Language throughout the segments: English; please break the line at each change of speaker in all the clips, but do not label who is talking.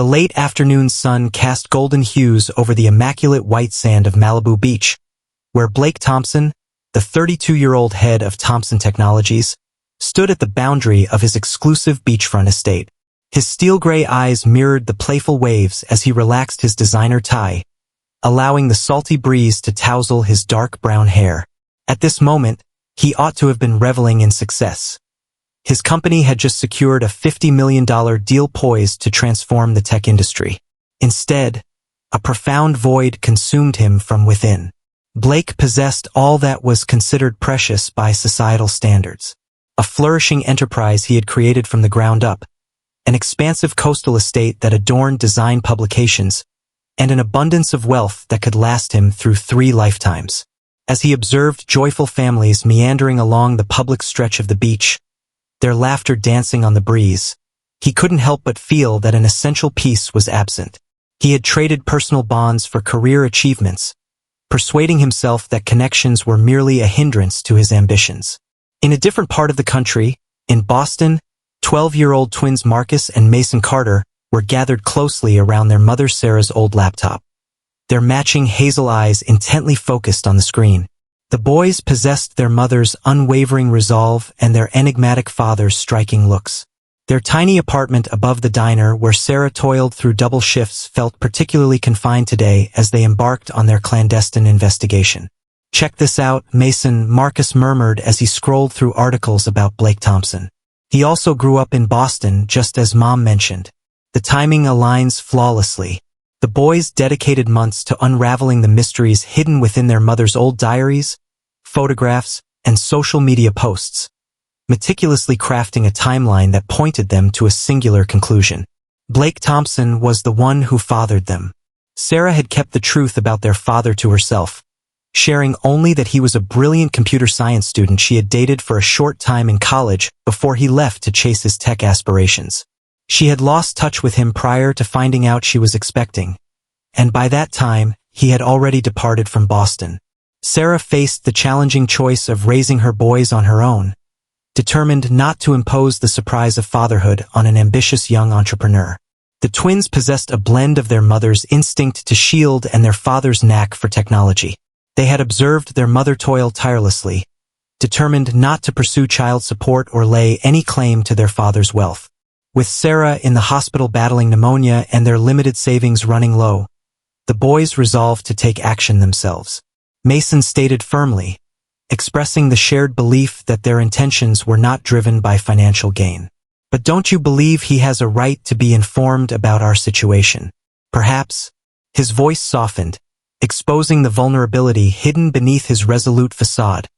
The late afternoon sun cast golden hues over the immaculate white sand of Malibu Beach, where Blake Thompson, the 32-year-old head of Thompson Technologies, stood at the boundary of his exclusive beachfront estate. His steel-gray eyes mirrored the playful waves as he relaxed his designer tie, allowing the salty breeze to tousle his dark brown hair. At this moment, he ought to have been reveling in success. His company had just secured a $50 million deal poised to transform the tech industry. Instead, a profound void consumed him from within. Blake possessed all that was considered precious by societal standards. A flourishing enterprise he had created from the ground up, an expansive coastal estate that adorned design publications, and an abundance of wealth that could last him through 3 lifetimes. As he observed joyful families meandering along the public stretch of the beach, their laughter dancing on the breeze, he couldn't help but feel that an essential piece was absent. He had traded personal bonds for career achievements, persuading himself that connections were merely a hindrance to his ambitions. In a different part of the country, in Boston, 12-year-old twins Marcus and Mason Carter were gathered closely around their mother Sarah's old laptop, their matching hazel eyes intently focused on the screen. The boys possessed their mother's unwavering resolve and their enigmatic father's striking looks. Their tiny apartment above the diner where Sarah toiled through double shifts felt particularly confined today as they embarked on their clandestine investigation. "Check this out," Marcus murmured as he scrolled through articles about Blake Thompson. He also grew up in Boston, just as Mom mentioned. The timing aligns flawlessly. The boys dedicated months to unraveling the mysteries hidden within their mother's old diaries, photographs, and social media posts, meticulously crafting a timeline that pointed them to a singular conclusion. Blake Thompson was the one who fathered them. Sarah had kept the truth about their father to herself, sharing only that he was a brilliant computer science student she had dated for a short time in college before he left to chase his tech aspirations. She had lost touch with him prior to finding out she was expecting, and by that time, he had already departed from Boston. Sarah faced the challenging choice of raising her boys on her own, determined not to impose the surprise of fatherhood on an ambitious young entrepreneur. The twins possessed a blend of their mother's instinct to shield and their father's knack for technology. They had observed their mother toil tirelessly, determined not to pursue child support or lay any claim to their father's wealth. With Sarah in the hospital battling pneumonia and their limited savings running low, the boys resolved to take action themselves. Mason stated firmly, expressing the shared belief that their intentions were not driven by financial gain. "But don't you believe he has a right to be informed about our situation?" Perhaps. His voice softened, exposing the vulnerability hidden beneath his resolute facade.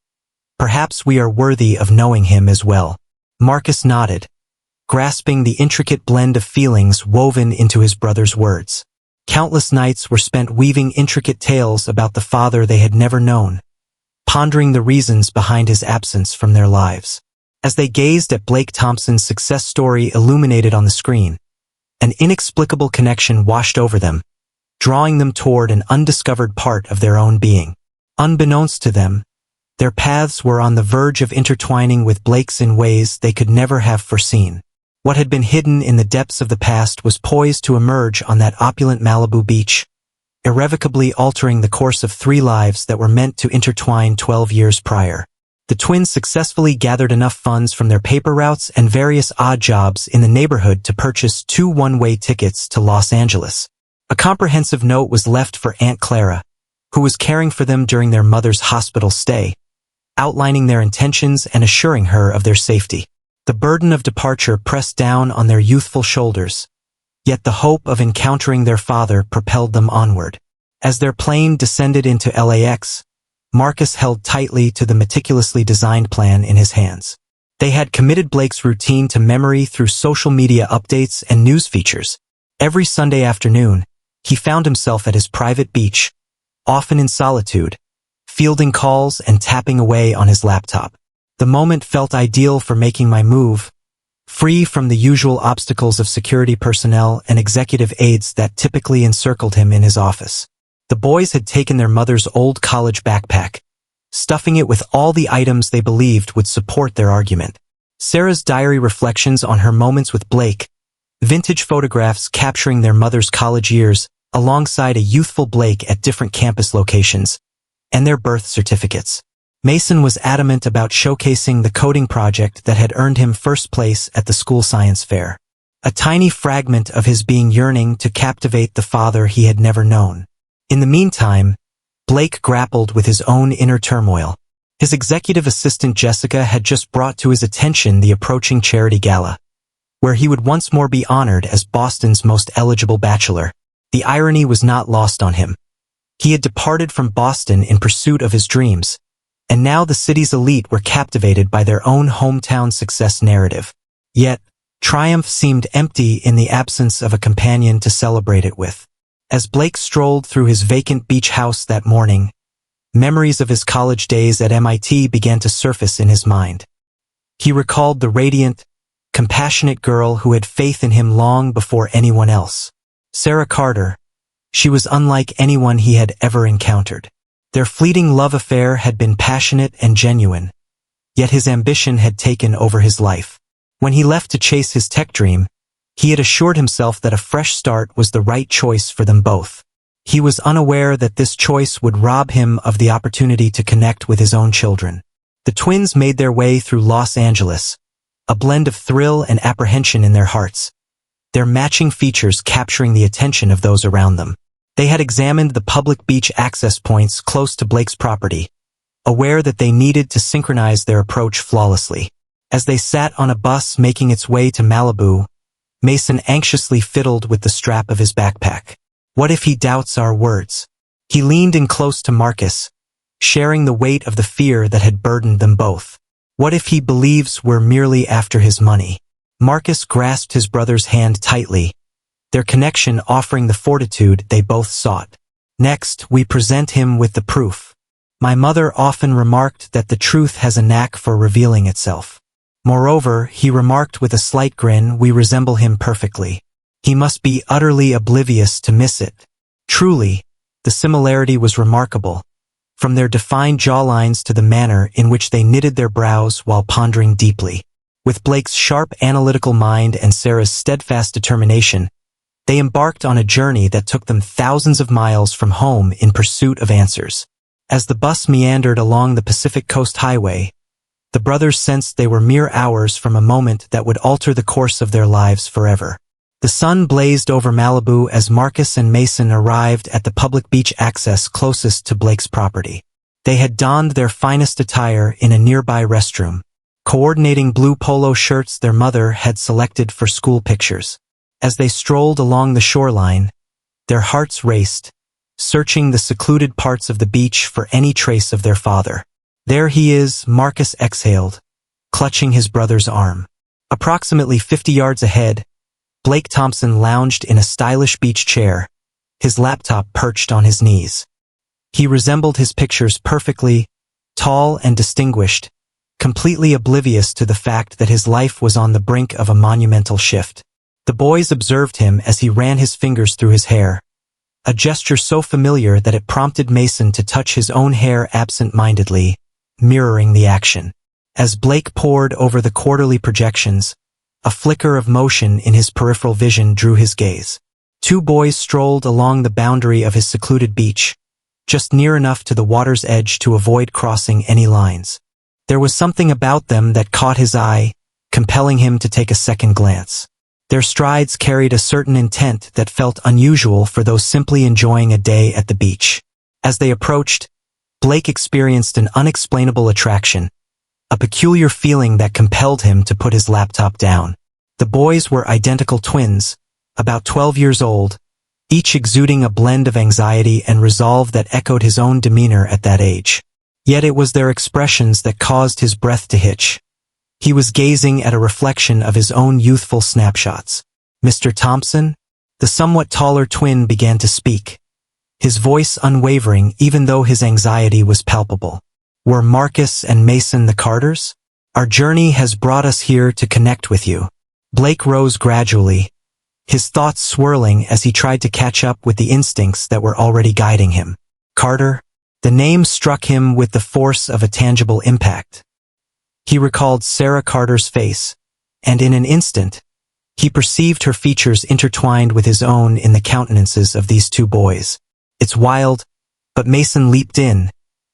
"Perhaps we are worthy of knowing him as well." Marcus nodded, grasping the intricate blend of feelings woven into his brother's words. Countless nights were spent weaving intricate tales about the father they had never known, pondering the reasons behind his absence from their lives. As they gazed at Blake Thompson's success story illuminated on the screen, an inexplicable connection washed over them, drawing them toward an undiscovered part of their own being. Unbeknownst to them, their paths were on the verge of intertwining with Blake's in ways they could never have foreseen. What had been hidden in the depths of the past was poised to emerge on that opulent Malibu beach, irrevocably altering the course of 3 lives that were meant to intertwine 12 years prior. The twins successfully gathered enough funds from their paper routes and various odd jobs in the neighborhood to purchase 2 one-way tickets to Los Angeles. A comprehensive note was left for Aunt Clara, who was caring for them during their mother's hospital stay, outlining their intentions and assuring her of their safety. The burden of departure pressed down on their youthful shoulders, yet the hope of encountering their father propelled them onward. As their plane descended into LAX, Marcus held tightly to the meticulously designed plan in his hands. They had committed Blake's routine to memory through social media updates and news features. Every Sunday afternoon, he found himself at his private beach, often in solitude, fielding calls and tapping away on his laptop. The moment felt ideal for making my move, free from the usual obstacles of security personnel and executive aides that typically encircled him in his office. The boys had taken their mother's old college backpack, stuffing it with all the items they believed would support their argument. Sarah's diary reflections on her moments with Blake, vintage photographs capturing their mother's college years alongside a youthful Blake at different campus locations, and their birth certificates. Mason was adamant about showcasing the coding project that had earned him first place at the school science fair. A tiny fragment of his being yearning to captivate the father he had never known. In the meantime, Blake grappled with his own inner turmoil. His executive assistant Jessica had just brought to his attention the approaching charity gala, where he would once more be honored as Boston's most eligible bachelor. The irony was not lost on him. He had departed from Boston in pursuit of his dreams, and now the city's elite were captivated by their own hometown success narrative. Yet, triumph seemed empty in the absence of a companion to celebrate it with. As Blake strolled through his vacant beach house that morning, memories of his college days at MIT began to surface in his mind. He recalled the radiant, compassionate girl who had faith in him long before anyone else. Sarah Carter. She was unlike anyone he had ever encountered. Their fleeting love affair had been passionate and genuine, yet his ambition had taken over his life. When he left to chase his tech dream, he had assured himself that a fresh start was the right choice for them both. He was unaware that this choice would rob him of the opportunity to connect with his own children. The twins made their way through Los Angeles, a blend of thrill and apprehension in their hearts, their matching features capturing the attention of those around them. They had examined the public beach access points close to Blake's property, aware that they needed to synchronize their approach flawlessly. As they sat on a bus making its way to Malibu, Mason anxiously fiddled with the strap of his backpack. What if he doubts our words? He leaned in close to Marcus, sharing the weight of the fear that had burdened them both. What if he believes we're merely after his money? Marcus grasped his brother's hand tightly, their connection offering the fortitude they both sought. Next, we present him with the proof. My mother often remarked that the truth has a knack for revealing itself. Moreover, he remarked with a slight grin, we resemble him perfectly. He must be utterly oblivious to miss it. Truly, the similarity was remarkable, from their defined jawlines to the manner in which they knitted their brows while pondering deeply. With Blake's sharp analytical mind and Sarah's steadfast determination, they embarked on a journey that took them thousands of miles from home in pursuit of answers. As the bus meandered along the Pacific Coast Highway, the brothers sensed they were mere hours from a moment that would alter the course of their lives forever. The sun blazed over Malibu as Marcus and Mason arrived at the public beach access closest to Blake's property. They had donned their finest attire in a nearby restroom, coordinating blue polo shirts their mother had selected for school pictures. As they strolled along the shoreline, their hearts raced, searching the secluded parts of the beach for any trace of their father. There he is, Marcus exhaled, clutching his brother's arm. Approximately 50 yards ahead, Blake Thompson lounged in a stylish beach chair, his laptop perched on his knees. He resembled his pictures perfectly, tall and distinguished, completely oblivious to the fact that his life was on the brink of a monumental shift. The boys observed him as he ran his fingers through his hair, a gesture so familiar that it prompted Mason to touch his own hair absent-mindedly, mirroring the action. As Blake pored over the quarterly projections, a flicker of motion in his peripheral vision drew his gaze. Two boys strolled along the boundary of his secluded beach, just near enough to the water's edge to avoid crossing any lines. There was something about them that caught his eye, compelling him to take a second glance. Their strides carried a certain intent that felt unusual for those simply enjoying a day at the beach. As they approached, Blake experienced an unexplainable attraction, a peculiar feeling that compelled him to put his laptop down. The boys were identical twins, about 12 years old, each exuding a blend of anxiety and resolve that echoed his own demeanor at that age. Yet it was their expressions that caused his breath to hitch. He was gazing at a reflection of his own youthful snapshots. Mr. Thompson? The somewhat taller twin began to speak, his voice unwavering even though his anxiety was palpable. Were Marcus and Mason the Carters? Our journey has brought us here to connect with you. Blake rose gradually, his thoughts swirling as he tried to catch up with the instincts that were already guiding him. Carter? The name struck him with the force of a tangible impact. He recalled Sarah Carter's face, and in an instant, He perceived her features intertwined with his own in the countenances of these two boys. It's wild, but Mason leaped in,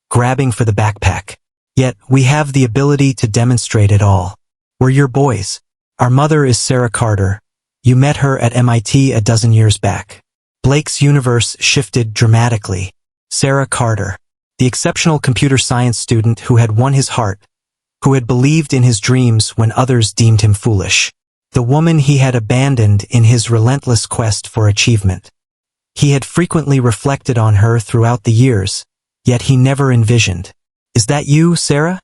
grabbing for the backpack. Yet, we have the ability to demonstrate it all. We're your boys. Our mother is Sarah Carter. You met her at MIT a dozen years back. Blake's universe shifted dramatically. Sarah Carter, the exceptional computer science student who had won his heart, who had believed in his dreams when others deemed him foolish. The woman he had abandoned in his relentless quest for achievement. He had frequently reflected on her throughout the years, yet he never envisioned. "Is that you, Sarah?"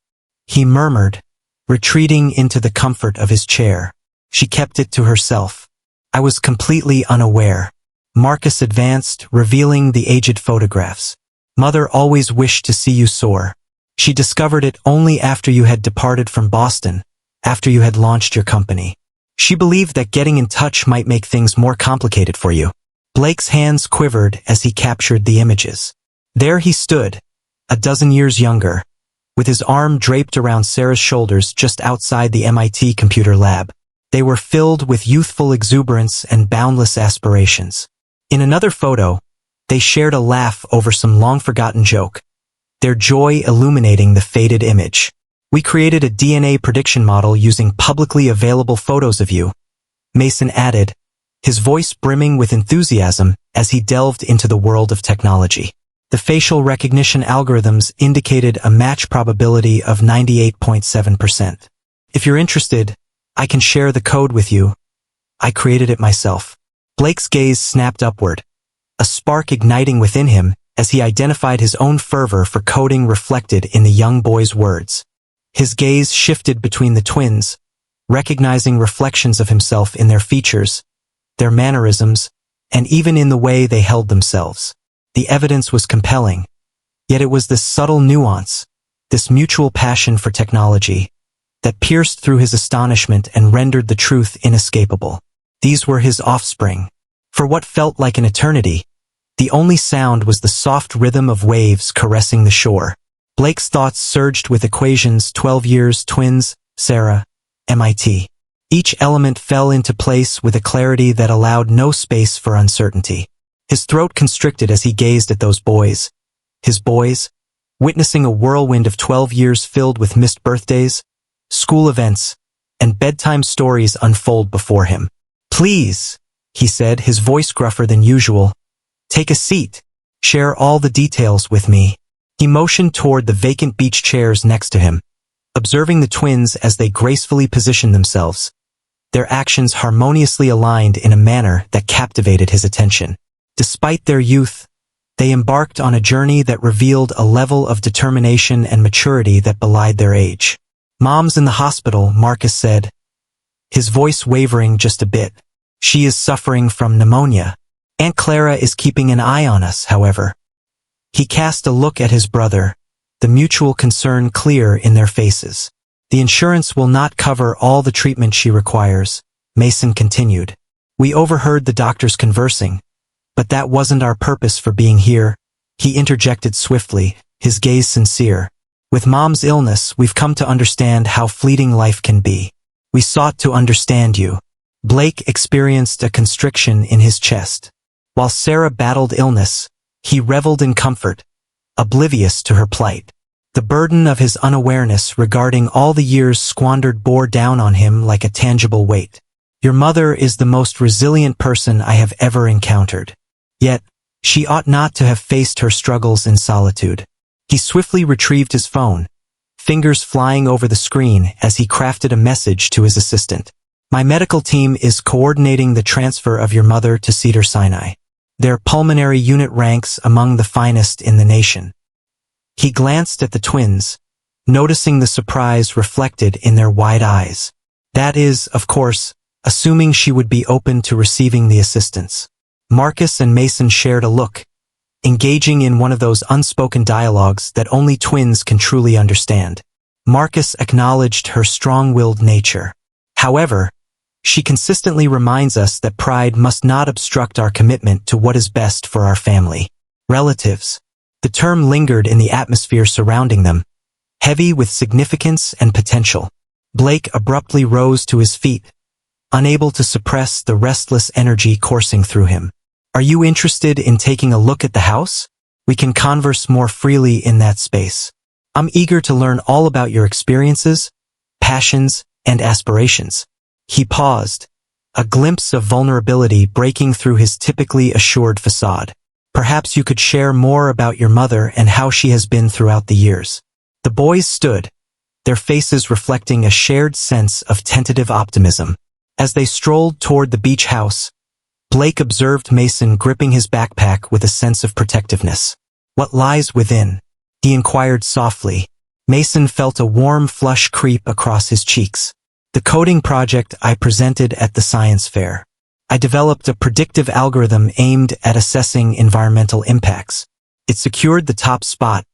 he murmured, retreating into the comfort of his chair. She kept it to herself. "I was completely unaware." Marcus advanced, revealing the aged photographs. "Mother always wished to see you soar. She discovered it only after you had departed from Boston, after you had launched your company. She believed that getting in touch might make things more complicated for you." Blake's hands quivered as he captured the images. There he stood, a dozen years younger, with his arm draped around Sarah's shoulders just outside the MIT computer lab. They were filled with youthful exuberance and boundless aspirations. In another photo, they shared a laugh over some long-forgotten joke, their joy illuminating the faded image. "We created a DNA prediction model using publicly available photos of you," Mason added, his voice brimming with enthusiasm as he delved into the world of technology. The facial recognition algorithms indicated a match probability of 98.7%. "If you're interested, I can share the code with you. I created it myself." Blake's gaze snapped upward, a spark igniting within him as he identified his own fervor for coding reflected in the young boy's words. His gaze shifted between the twins, recognizing reflections of himself in their features, their mannerisms, and even in the way they held themselves. The evidence was compelling, yet it was this subtle nuance, this mutual passion for technology, that pierced through his astonishment and rendered the truth inescapable. These were his offspring. For what felt like an eternity, the only sound was the soft rhythm of waves caressing the shore. Blake's thoughts surged with equations: 12 years, twins, Sarah, MIT. Each element fell into place with a clarity that allowed no space for uncertainty. His throat constricted as he gazed at those boys. His boys, witnessing a whirlwind of 12 years filled with missed birthdays, school events, and bedtime stories unfold before him. "Please," he said, his voice gruffer than usual, "take a seat. Share all the details with me." He motioned toward the vacant beach chairs next to him, observing the twins as they gracefully positioned themselves, their actions harmoniously aligned in a manner that captivated his attention. Despite their youth, they embarked on a journey that revealed a level of determination and maturity that belied their age. "Mom's in the hospital," Marcus said, his voice wavering just a bit. "She is suffering from pneumonia. Aunt Clara is keeping an eye on us, however." He cast a look at his brother, the mutual concern clear in their faces. "The insurance will not cover all the treatment she requires," Mason continued. "We overheard the doctors conversing, but that wasn't our purpose for being here," he interjected swiftly, his gaze sincere. "With Mom's illness, we've come to understand how fleeting life can be. We sought to understand you." Blake experienced a constriction in his chest. While Sarah battled illness, he reveled in comfort, oblivious to her plight. The burden of his unawareness regarding all the years squandered bore down on him like a tangible weight. "Your mother is the most resilient person I have ever encountered. Yet, she ought not to have faced her struggles in solitude." He swiftly retrieved his phone, fingers flying over the screen as he crafted a message to his assistant. "My medical team is coordinating the transfer of your mother to Cedars-Sinai. Their pulmonary unit ranks among the finest in the nation." He glanced at the twins, noticing the surprise reflected in their wide eyes. That is, of course, assuming she would be open to receiving the assistance. Marcus and Mason shared a look, engaging in one of those unspoken dialogues that only twins can truly understand. Marcus acknowledged her strong-willed nature. "However, she consistently reminds us that pride must not obstruct our commitment to what is best for our family." Relatives. The term lingered in the atmosphere surrounding them, heavy with significance and potential. Blake abruptly rose to his feet, unable to suppress the restless energy coursing through him. Are you interested in taking a look at the house? We can converse more freely in that space. I'm eager to learn all about your experiences, passions, and aspirations. He paused, a glimpse of vulnerability breaking through his typically assured facade. Perhaps you could share more about your mother and how she has been throughout the years. The boys stood, their faces reflecting a shared sense of tentative optimism. As they strolled toward the beach house, Blake observed Mason gripping his backpack with a sense of protectiveness. What lies within? He inquired softly. Mason felt a warm flush creep across his cheeks. The coding project I presented at the science fair. I developed a predictive algorithm aimed at assessing environmental impacts. It secured the top spot,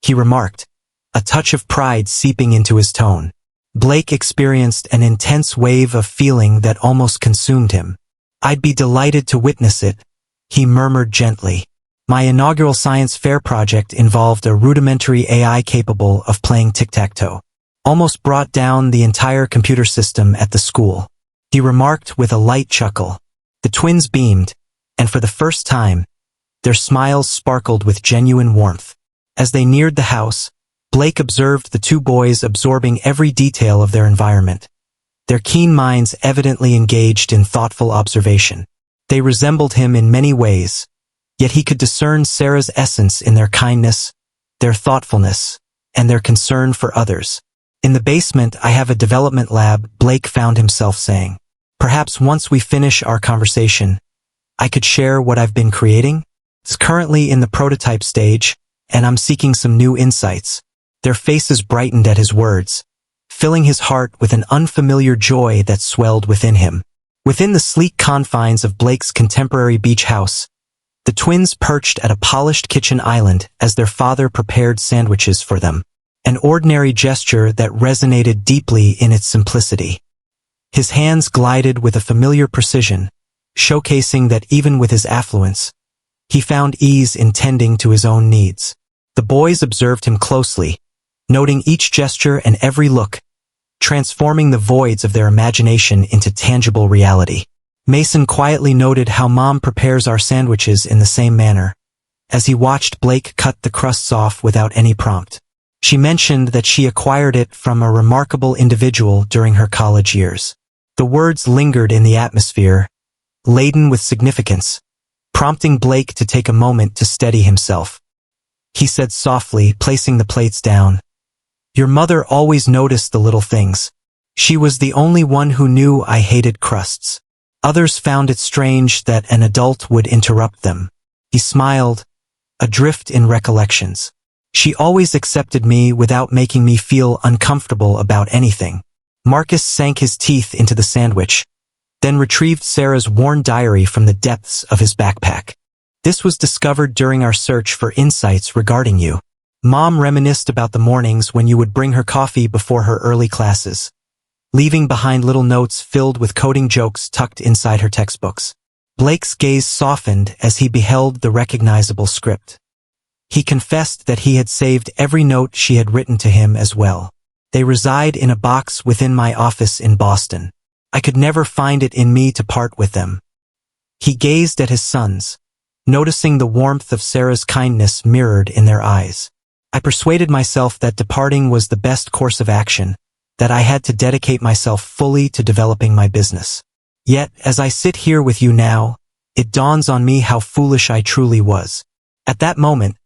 he remarked, a touch of pride seeping into his tone. Blake experienced an intense wave of feeling that almost consumed him. I'd be delighted to witness it, he murmured gently. My inaugural science fair project involved a rudimentary AI capable of playing tic-tac-toe. Almost brought down the entire computer system at the school. He remarked with a light chuckle. The twins beamed, and for the first time, their smiles sparkled with genuine warmth. As they neared the house, Blake observed the two boys absorbing every detail of their environment. Their keen minds evidently engaged in thoughtful observation. They resembled him in many ways, yet he could discern Sarah's essence in their kindness, their thoughtfulness, and their concern for others. In the basement, I have a development lab, Blake found himself saying. Perhaps once we finish our conversation, I could share what I've been creating. It's currently in the prototype stage, and I'm seeking some new insights. Their faces brightened at his words, filling his heart with an unfamiliar joy that swelled within him. Within the sleek confines of Blake's contemporary beach house, the twins perched at a polished kitchen island as their father prepared sandwiches for them. An ordinary gesture that resonated deeply in its simplicity. His hands glided with a familiar precision, showcasing that even with his affluence, he found ease in tending to his own needs. The boys observed him closely, noting each gesture and every look, transforming the voids of their imagination into tangible reality. Mason quietly noted how Mom prepares our sandwiches in the same manner, as he watched Blake cut the crusts off without any prompt. She mentioned that she acquired it from a remarkable individual during her college years. The words lingered in the atmosphere, laden with significance, prompting Blake to take a moment to steady himself. He said softly, placing the plates down, "Your mother always noticed the little things. She was the only one who knew I hated crusts. Others found it strange that an adult would interrupt them." He smiled, adrift in recollections. She always accepted me without making me feel uncomfortable about anything. Marcus sank his teeth into the sandwich, then retrieved Sarah's worn diary from the depths of his backpack. "This was discovered during our search for insights regarding you. Mom reminisced about the mornings when you would bring her coffee before her early classes, leaving behind little notes filled with coding jokes tucked inside her textbooks." Blake's gaze softened as he beheld the recognizable script. He confessed that he had saved every note she had written to him as well. "They reside in a box within my office in Boston. I could never find it in me to part with them." He gazed at his sons, noticing the warmth of Sarah's kindness mirrored in their eyes. "I persuaded myself that departing was the best course of action, that I had to dedicate myself fully to developing my business. Yet, as I sit here with you now, it dawns on me how foolish I truly was." At that moment,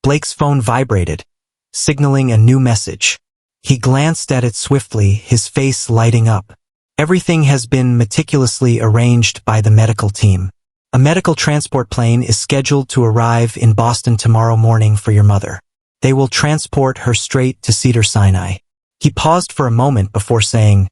Blake's phone vibrated, signaling a new message. He glanced at it swiftly, his face lighting up. "Everything has been meticulously arranged by the medical team. A medical transport plane is scheduled to arrive in Boston tomorrow morning for your mother. They will transport her straight to Cedars-Sinai." He paused for a moment before saying,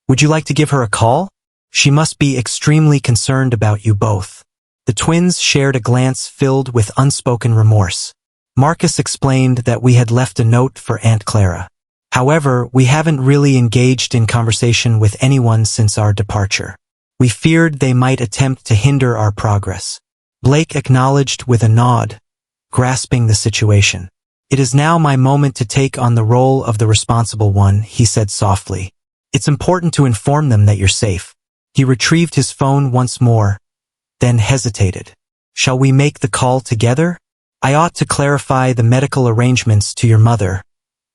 "Would you like to give her a call? She must be extremely concerned about you both." The twins shared a glance filled with unspoken remorse. Marcus explained that we had left a note for Aunt Clara. However, we haven't really engaged in conversation with anyone since our departure. We feared they might attempt to hinder our progress. Blake acknowledged with a nod, grasping the situation. "It is now my moment to take on the role of the responsible one," he said softly. "It's important to inform them that you're safe." He retrieved his phone once more, then hesitated. Shall we make the call together? I ought to clarify the medical arrangements to your mother,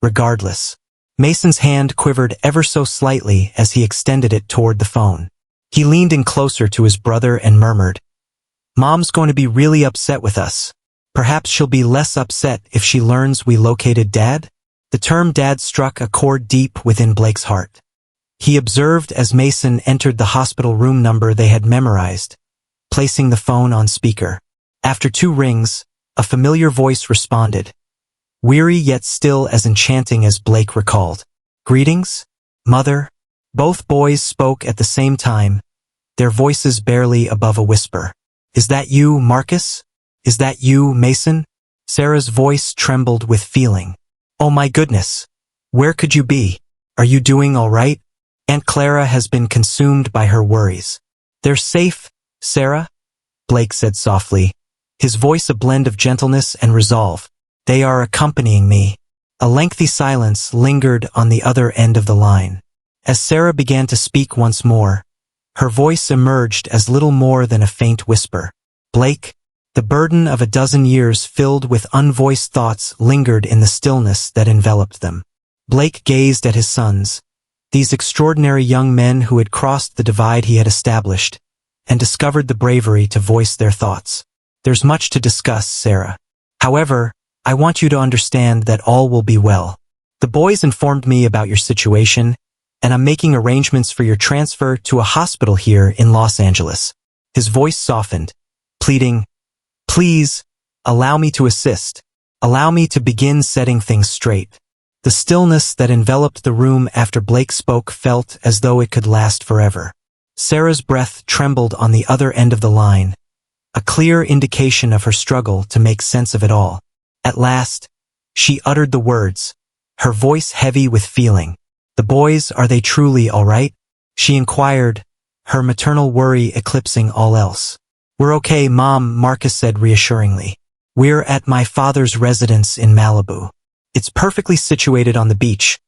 regardless. Mason's hand quivered ever so slightly as he extended it toward the phone. He leaned in closer to his brother and murmured, Mom's going to be really upset with us. Perhaps she'll be less upset if she learns we located Dad? The term Dad struck a chord deep within Blake's heart. He observed as Mason entered the hospital room number they had memorized, placing the phone on speaker. After 2 rings, a familiar voice responded, weary yet still as enchanting as Blake recalled. Greetings, Mother. Both boys spoke at the same time, their voices barely above a whisper. Is that you, Marcus? Is that you, Mason? Sarah's voice trembled with feeling. Oh my goodness. Where could you be? Are you doing all right? Aunt Clara has been consumed by her worries. They're safe, Sarah? Blake said softly, his voice a blend of gentleness and resolve. They are accompanying me. A lengthy silence lingered on the other end of the line. As Sarah began to speak once more, her voice emerged as little more than a faint whisper. Blake, the burden of a dozen years filled with unvoiced thoughts lingered in the stillness that enveloped them. Blake gazed at his sons, these extraordinary young men who had crossed the divide he had established, and discovered the bravery to voice their thoughts. There's much to discuss, Sarah. However, I want you to understand that all will be well. The boys informed me about your situation, and I'm making arrangements for your transfer to a hospital here in Los Angeles. His voice softened, pleading, Please, allow me to assist. Allow me to begin setting things straight. The stillness that enveloped the room after Blake spoke felt as though it could last forever. Sarah's breath trembled on the other end of the line, a clear indication of her struggle to make sense of it all. At last, she uttered the words, her voice heavy with feeling. The boys, are they truly all right? She inquired, her maternal worry eclipsing all else. We're okay, Mom, Marcus said reassuringly. We're at my father's residence in Malibu. It's perfectly situated on the beach,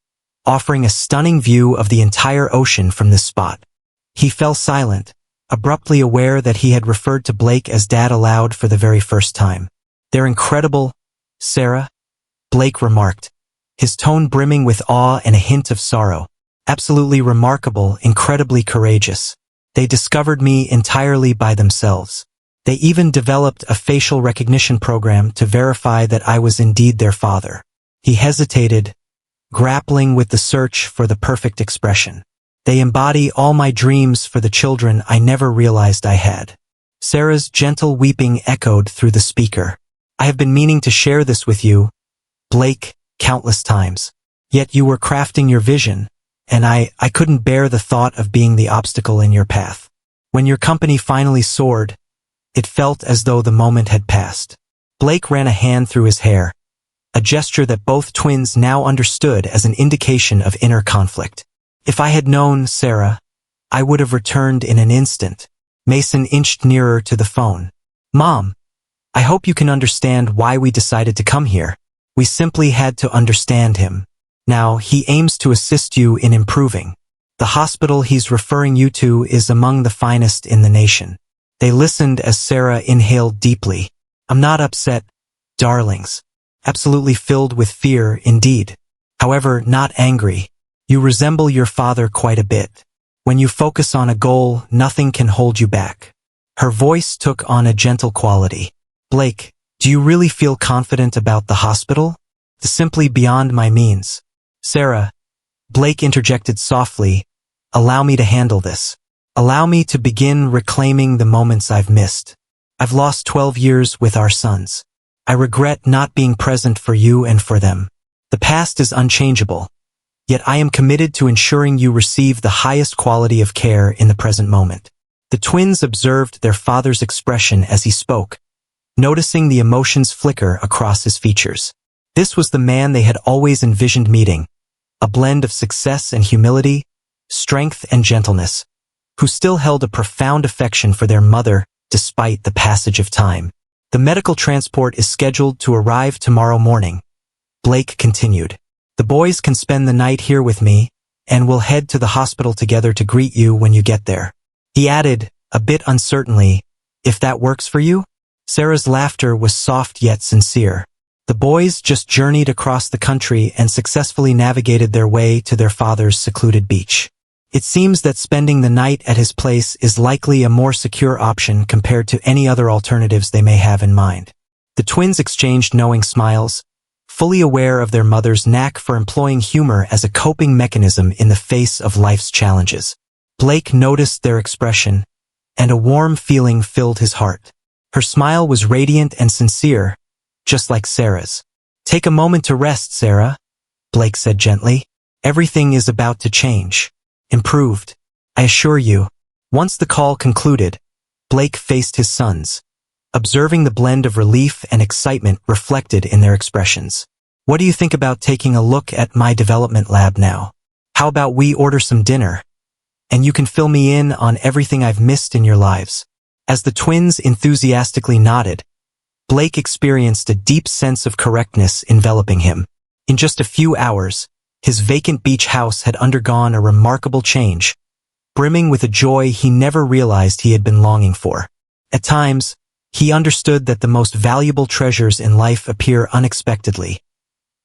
offering a stunning view of the entire ocean from this spot. He fell silent, abruptly aware that he had referred to Blake as Dad aloud for the very first time. They're incredible, Sarah, Blake remarked, his tone brimming with awe and a hint of sorrow. Absolutely remarkable, incredibly courageous. They discovered me entirely by themselves. They even developed a facial recognition program to verify that I was indeed their father. He hesitated, grappling with the search for the perfect expression. They embody all my dreams for the children I never realized I had. Sarah's gentle weeping echoed through the speaker. I have been meaning to share this with you, Blake, countless times. Yet you were crafting your vision, and I couldn't bear the thought of being the obstacle in your path. When your company finally soared, it felt as though the moment had passed. Blake ran a hand through his hair, a gesture that both twins now understood as an indication of inner conflict. If I had known, Sarah, I would have returned in an instant. Mason inched nearer to the phone. Mom, I hope you can understand why we decided to come here. We simply had to understand him. Now, he aims to assist you in improving. The hospital he's referring you to is among the finest in the nation. They listened as Sarah inhaled deeply. I'm not upset, darlings. Absolutely filled with fear, indeed. However, not angry. You resemble your father quite a bit. When you focus on a goal, nothing can hold you back. Her voice took on a gentle quality. Blake, do you really feel confident about the hospital? It's simply beyond my means. Sarah, Blake interjected softly, allow me to handle this. Allow me to begin reclaiming the moments I've missed. I've lost 12 years with our sons. I regret not being present for you and for them. The past is unchangeable, yet I am committed to ensuring you receive the highest quality of care in the present moment. The twins observed their father's expression as he spoke, noticing the emotions flicker across his features. This was the man they had always envisioned meeting, a blend of success and humility, strength and gentleness, who still held a profound affection for their mother despite the passage of time. The medical transport is scheduled to arrive tomorrow morning, Blake continued. The boys can spend the night here with me, and we'll head to the hospital together to greet you when you get there. He added, a bit uncertainly, if that works for you? Sarah's laughter was soft yet sincere. The boys just journeyed across the country and successfully navigated their way to their father's secluded beach. It seems that spending the night at his place is likely a more secure option compared to any other alternatives they may have in mind. The twins exchanged knowing smiles, fully aware of their mother's knack for employing humor as a coping mechanism in the face of life's challenges. Blake noticed their expression, and a warm feeling filled his heart. Her smile was radiant and sincere, just like Sarah's. Take a moment to rest, Sarah, Blake said gently. Everything is about to change. Improved, I assure you. Once the call concluded, Blake faced his sons, observing the blend of relief and excitement reflected in their expressions. What do you think about taking a look at my development lab now? How about we order some dinner, and you can fill me in on everything I've missed in your lives? As the twins enthusiastically nodded, Blake experienced a deep sense of correctness enveloping him. In just a few hours, his vacant beach house had undergone a remarkable change, brimming with a joy he never realized he had been longing for. At times, he understood that the most valuable treasures in life appear unexpectedly,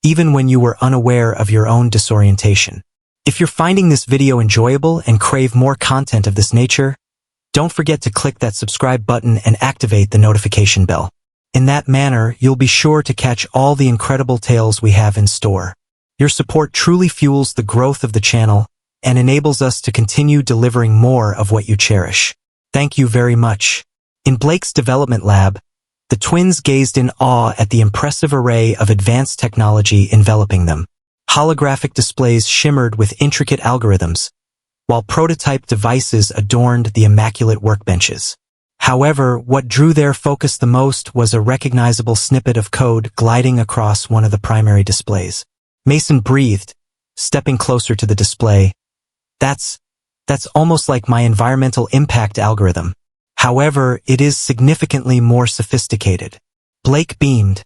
even when you were unaware of your own disorientation. If you're finding this video enjoyable and crave more content of this nature, don't forget to click that subscribe button and activate the notification bell. In that manner, you'll be sure to catch all the incredible tales we have in store. Your support truly fuels the growth of the channel and enables us to continue delivering more of what you cherish. Thank you very much. In Blake's development lab, the twins gazed in awe at the impressive array of advanced technology enveloping them. Holographic displays shimmered with intricate algorithms, while prototype devices adorned the immaculate workbenches. However, what drew their focus the most was a recognizable snippet of code gliding across one of the primary displays. Mason breathed, stepping closer to the display. That's almost like my environmental impact algorithm. However, it is significantly more sophisticated. Blake beamed,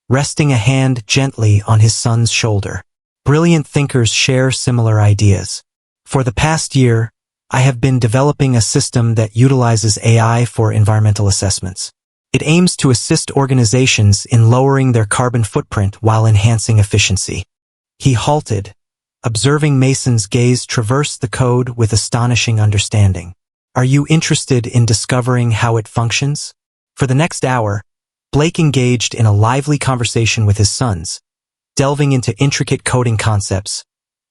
resting a hand gently on his son's shoulder. Brilliant thinkers share similar ideas. For the past year, I have been developing a system that utilizes AI for environmental assessments. It aims to assist organizations in lowering their carbon footprint while enhancing efficiency. He halted, observing Mason's gaze traverse the code with astonishing understanding. Are you interested in discovering how it functions? For the next hour, Blake engaged in a lively conversation with his sons, delving into intricate coding concepts,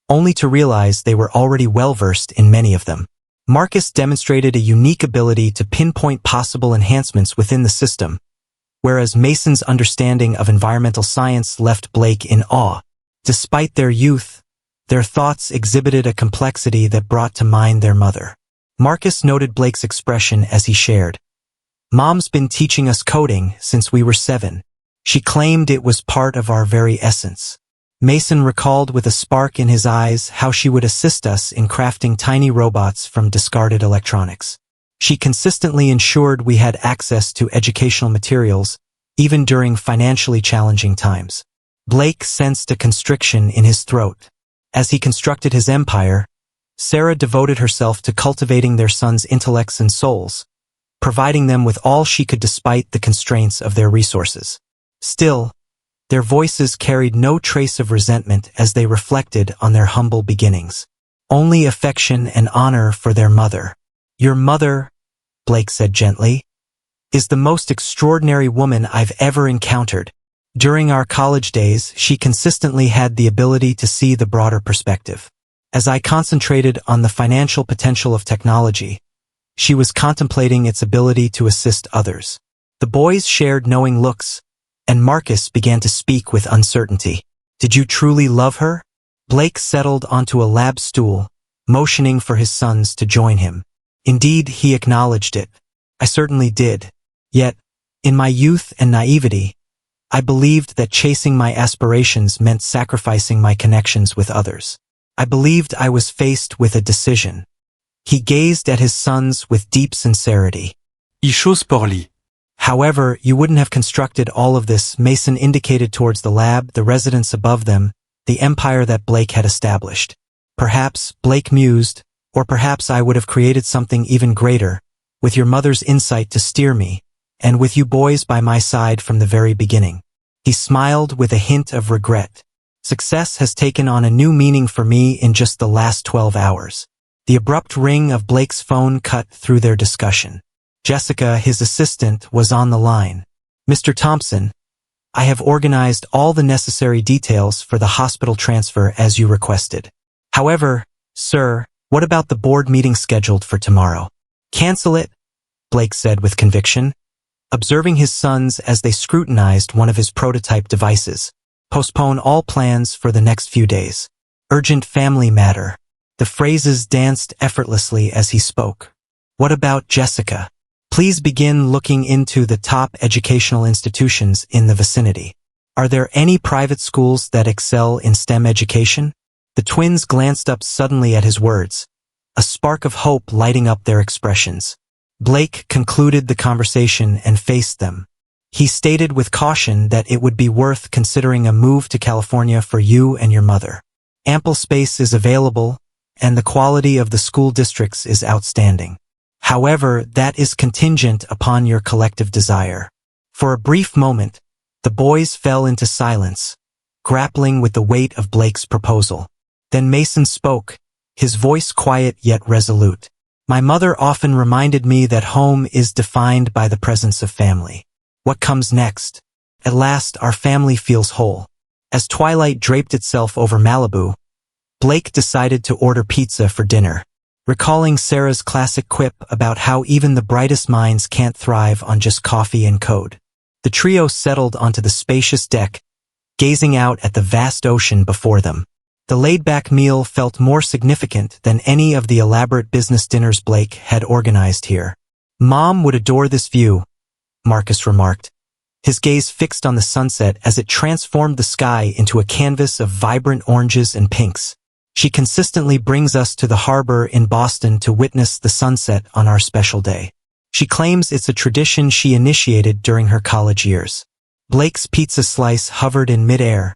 only to realize they were already well-versed in many of them. Marcus demonstrated a unique ability to pinpoint possible enhancements within the system, whereas Mason's understanding of environmental science left Blake in awe. Despite their youth, their thoughts exhibited a complexity that brought to mind their mother. Marcus noted Blake's expression as he shared, "Mom's been teaching us coding since we were 7. She claimed it was part of our very essence." Mason recalled with a spark in his eyes how she would assist us in crafting tiny robots from discarded electronics. She consistently ensured we had access to educational materials, even during financially challenging times. Blake sensed a constriction in his throat. As he constructed his empire, Sarah devoted herself to cultivating their sons' intellects and souls, providing them with all she could despite the constraints of their resources. Still, their voices carried no trace of resentment as they reflected on their humble beginnings. Only affection and honor for their mother. "Your mother," Blake said gently, "is the most extraordinary woman I've ever encountered. During our college days, she consistently had the ability to see the broader perspective. As I concentrated on the financial potential of technology, she was contemplating its ability to assist others." The boys shared knowing looks, and Marcus began to speak with uncertainty. "Did you truly love her?" Blake settled onto a lab stool, motioning for his sons to join him. Indeed, he acknowledged it. "I certainly did. Yet, in my youth and naivety, I believed that chasing my aspirations meant sacrificing my connections with others. I believed I was faced with a decision." He gazed at his sons with deep sincerity.
Il chose pour lui.
"However, you wouldn't have constructed all of this." Mason indicated towards the lab, the residence above them, the empire that Blake had established. Perhaps, Blake mused, Or perhaps I would have created something even greater, with your mother's insight to steer me, and with you boys by my side from the very beginning. He smiled with a hint of regret. Success has taken on a new meaning for me in just the last 12 hours. The abrupt ring of Blake's phone cut through their discussion. Jessica, his assistant, was on the line. Mr. Thompson, I have organized all the necessary details for the hospital transfer as you requested. However, sir, what about the board meeting scheduled for tomorrow? Cancel it, Blake said with conviction, observing his sons as they scrutinized one of his prototype devices. Postpone all plans for the next few days. Urgent family matter. The phrases danced effortlessly as he spoke. What about Jessica? Please begin looking into the top educational institutions in the vicinity. Are there any private schools that excel in STEM education? The twins glanced up suddenly at his words, a spark of hope lighting up their expressions. Blake concluded the conversation and faced them. He stated with caution that it would be worth considering a move to California for you and your mother. Ample space is available, and the quality of the school districts is outstanding. However, that is contingent upon your collective desire. For a brief moment, the boys fell into silence, grappling with the weight of Blake's proposal. Then Mason spoke, his voice quiet yet resolute. My mother often reminded me that home is defined by the presence of family. What comes next? At last, our family feels whole. As twilight draped itself over Malibu, Blake decided to order pizza for dinner, recalling Sarah's classic quip about how even the brightest minds can't thrive on just coffee and code. The trio settled onto the spacious deck, gazing out at the vast ocean before them. The laid-back meal felt more significant than any of the elaborate business dinners Blake had organized here. Mom would adore this view, Marcus remarked, his gaze fixed on the sunset as it transformed the sky into a canvas of vibrant oranges and pinks. She consistently brings us to the harbor in Boston to witness the sunset on our special day. She claims it's a tradition she initiated during her college years. Blake's pizza slice hovered in midair,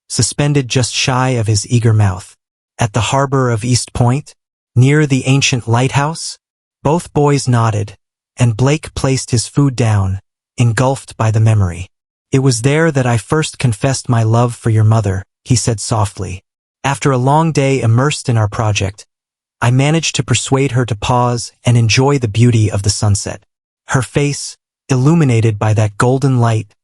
suspended just shy of his eager mouth. At the harbor of East Point, near the ancient lighthouse? Both boys nodded, and Blake placed his food down, engulfed by the memory. It was there that I first confessed my love for your mother, he said softly. After a long day immersed in our project, I managed to persuade her to pause and enjoy the beauty of the sunset. Her face, illuminated by that golden light,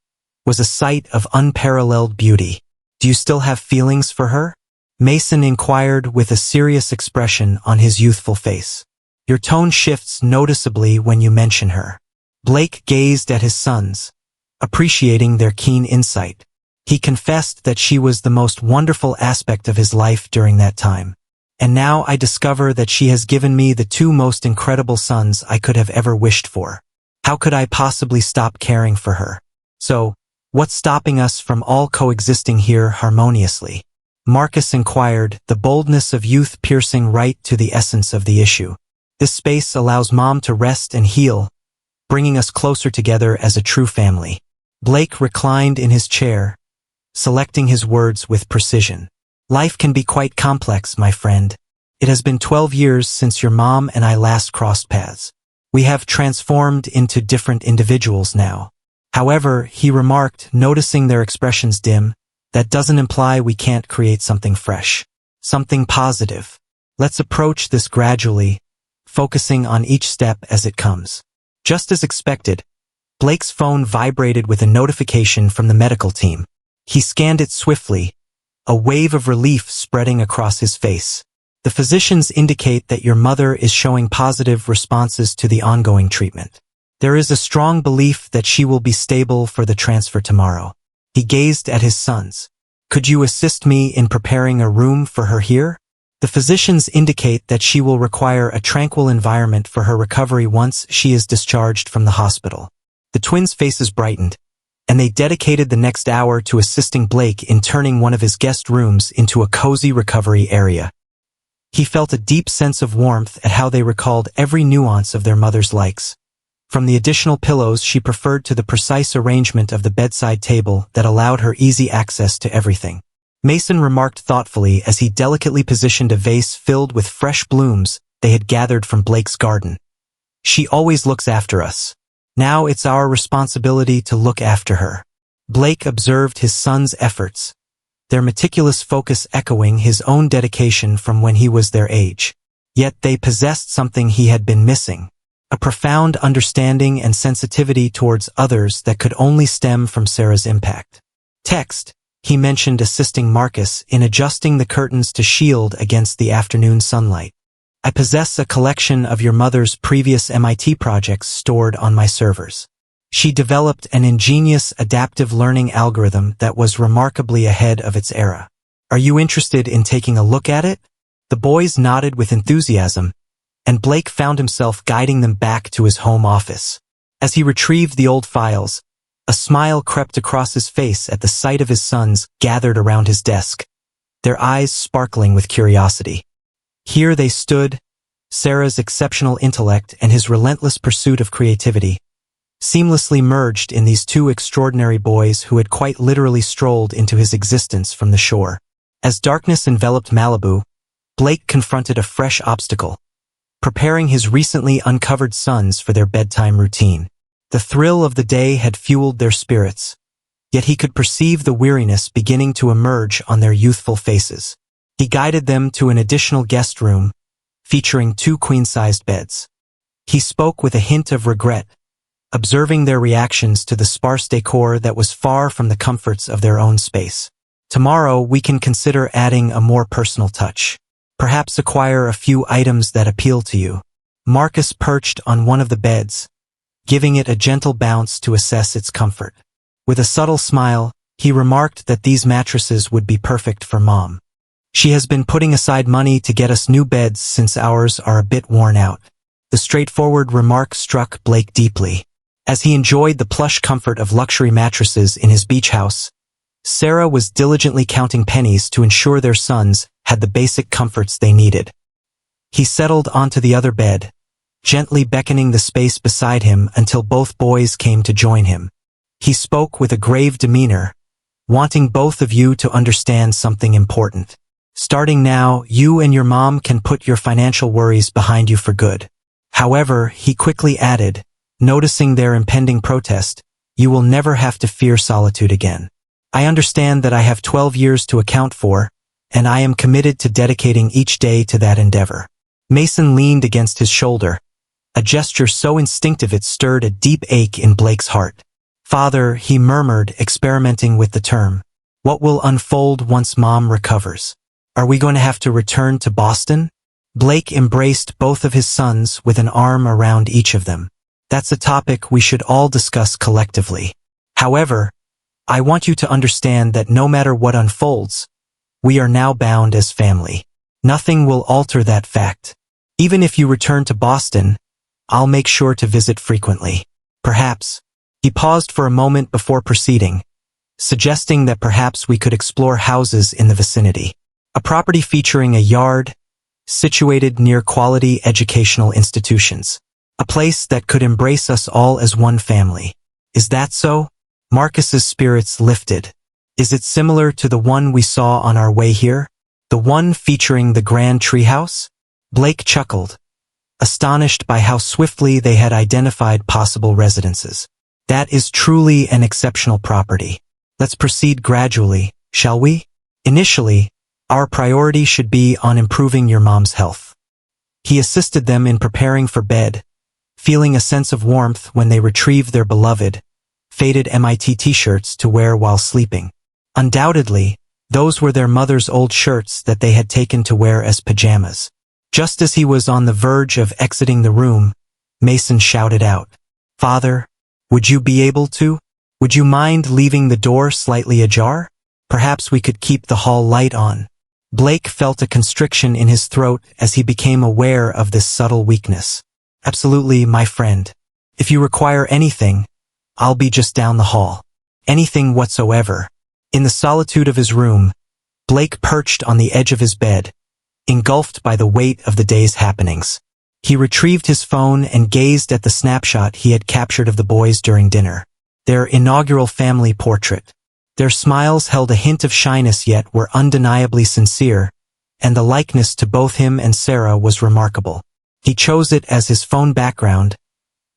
was a sight of unparalleled beauty. Do you still have feelings for her? Mason inquired with a serious expression on his youthful face. Your tone shifts noticeably when you mention her. Blake gazed at his sons, appreciating their keen insight. He confessed that she was the most wonderful aspect of his life during that time. And now I discover that she has given me the two most incredible sons I could have ever wished for. How could I possibly stop caring for her? So, what's stopping us from all coexisting here harmoniously? Marcus inquired, the boldness of youth piercing right to the essence of the issue. This space allows Mom to rest and heal, bringing us closer together as a true family. Blake reclined in his chair, selecting his words with precision. Life can be quite complex, my friend. It has been 12 years since your mom and I last crossed paths. We have transformed into different individuals now. However, he remarked, noticing their expressions dim, that doesn't imply we can't create something fresh, something positive. Let's approach this gradually, focusing on each step as it comes. Just as expected, Blake's phone vibrated with a notification from the medical team. He scanned it swiftly, a wave of relief spreading across his face. The physicians indicate that your mother is showing positive responses to the ongoing treatment. There is a strong belief that she will be stable for the transfer tomorrow. He gazed at his sons. Could you assist me in preparing a room for her here? The physicians indicate that she will require a tranquil environment for her recovery once she is discharged from the hospital. The twins' faces brightened, and they dedicated the next hour to assisting Blake in turning one of his guest rooms into a cozy recovery area. He felt a deep sense of warmth at how they recalled every nuance of their mother's likes. From the additional pillows she preferred to the precise arrangement of the bedside table that allowed her easy access to everything. Mason remarked thoughtfully as he delicately positioned a vase filled with fresh blooms they had gathered from Blake's garden. She always looks after us. Now it's our responsibility to look after her. Blake observed his son's efforts, their meticulous focus echoing his own dedication from when he was their age. Yet they possessed something he had been missing, a profound understanding and sensitivity towards others that could only stem from Sarah's impact. Text, he mentioned assisting Marcus in adjusting the curtains to shield against the afternoon sunlight. I possess a collection of your mother's previous MIT projects stored on my servers. She developed an ingenious adaptive learning algorithm that was remarkably ahead of its era. Are you interested in taking a look at it? The boys nodded with enthusiasm, and Blake found himself guiding them back to his home office. As he retrieved the old files, a smile crept across his face at the sight of his sons gathered around his desk, their eyes sparkling with curiosity. Here they stood, Sarah's exceptional intellect and his relentless pursuit of creativity, seamlessly merged in these two extraordinary boys who had quite literally strolled into his existence from the shore. As darkness enveloped Malibu, Blake confronted a fresh obstacle, preparing his recently uncovered sons for their bedtime routine. The thrill of the day had fueled their spirits, yet he could perceive the weariness beginning to emerge on their youthful faces. He guided them to an additional guest room, featuring 2 queen-sized beds. He spoke with a hint of regret, observing their reactions to the sparse decor that was far from the comforts of their own space. Tomorrow we can consider adding a more personal touch. Perhaps acquire a few items that appeal to you. Marcus perched on one of the beds, giving it a gentle bounce to assess its comfort. With a subtle smile, he remarked that these mattresses would be perfect for Mom. She has been putting aside money to get us new beds since ours are a bit worn out. The straightforward remark struck Blake deeply. As he enjoyed the plush comfort of luxury mattresses in his beach house, Sarah was diligently counting pennies to ensure their sons had the basic comforts they needed. He settled onto the other bed, gently beckoning the space beside him until both boys came to join him. He spoke with a grave demeanor, wanting both of you to understand something important. Starting now, you and your mom can put your financial worries behind you for good. However, he quickly added, noticing their impending protest, you will never have to fear solitude again. I understand that I have 12 years to account for, and I am committed to dedicating each day to that endeavor. Mason leaned against his shoulder, a gesture so instinctive it stirred a deep ache in Blake's heart. Father, he murmured, experimenting with the term. What will unfold once Mom recovers? Are we going to have to return to Boston? Blake embraced both of his sons with an arm around each of them. That's a topic we should all discuss collectively. However, I want you to understand that no matter what unfolds, we are now bound as family. Nothing will alter that fact. Even if you return to Boston, I'll make sure to visit frequently. Perhaps. He paused for a moment before proceeding, suggesting that perhaps we could explore houses in the vicinity. A property featuring a yard, situated near quality educational institutions. A place that could embrace us all as one family. Is that so? Marcus's spirits lifted. Is it similar to the one we saw on our way here? The one featuring the grand treehouse? Blake chuckled, astonished by how swiftly they had identified possible residences. That is truly an exceptional property. Let's proceed gradually, shall we? Initially, our priority should be on improving your mom's health. He assisted them in preparing for bed, feeling a sense of warmth when they retrieved their beloved, faded MIT t-shirts to wear while sleeping. Undoubtedly, those were their mother's old shirts that they had taken to wear as pajamas. Just as he was on the verge of exiting the room, Mason shouted out, Father, would you be able to? Would you mind leaving the door slightly ajar? Perhaps we could keep the hall light on. Blake felt a constriction in his throat as he became aware of this subtle weakness. Absolutely, my friend. If you require anything, I'll be just down the hall. Anything whatsoever. In the solitude of his room, Blake perched on the edge of his bed, engulfed by the weight of the day's happenings. He retrieved his phone and gazed at the snapshot he had captured of the boys during dinner. Their inaugural family portrait. Their smiles held a hint of shyness yet were undeniably sincere, and the likeness to both him and Sarah was remarkable. He chose it as his phone background,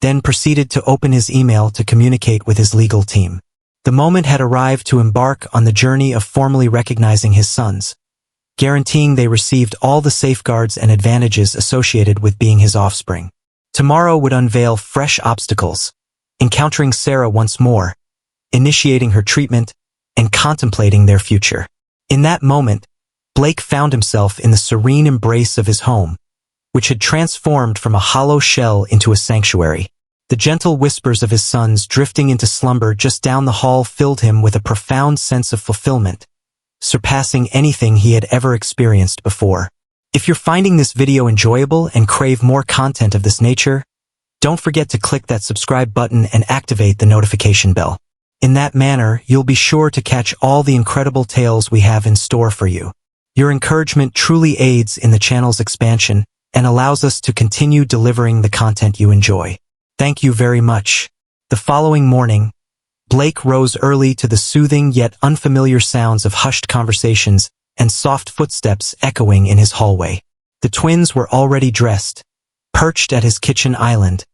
then proceeded to open his email to communicate with his legal team. The moment had arrived to embark on the journey of formally recognizing his sons, guaranteeing they received all the safeguards and advantages associated with being his offspring. Tomorrow would unveil fresh obstacles, encountering Sarah once more, initiating her treatment, and contemplating their future. In that moment, Blake found himself in the serene embrace of his home, which had transformed from a hollow shell into a sanctuary. The gentle whispers of his sons drifting into slumber just down the hall filled him with a profound sense of fulfillment, surpassing anything he had ever experienced before. If you're finding this video enjoyable and crave more content of this nature, don't forget to click that subscribe button and activate the notification bell. In that manner, you'll be sure to catch all the incredible tales we have in store for you. Your encouragement truly aids in the channel's expansion and allows us to continue delivering the content you enjoy. Thank you very much. The following morning, Blake rose early to the soothing yet unfamiliar sounds of hushed conversations and soft footsteps echoing in his hallway. The twins were already dressed, perched at his kitchen island,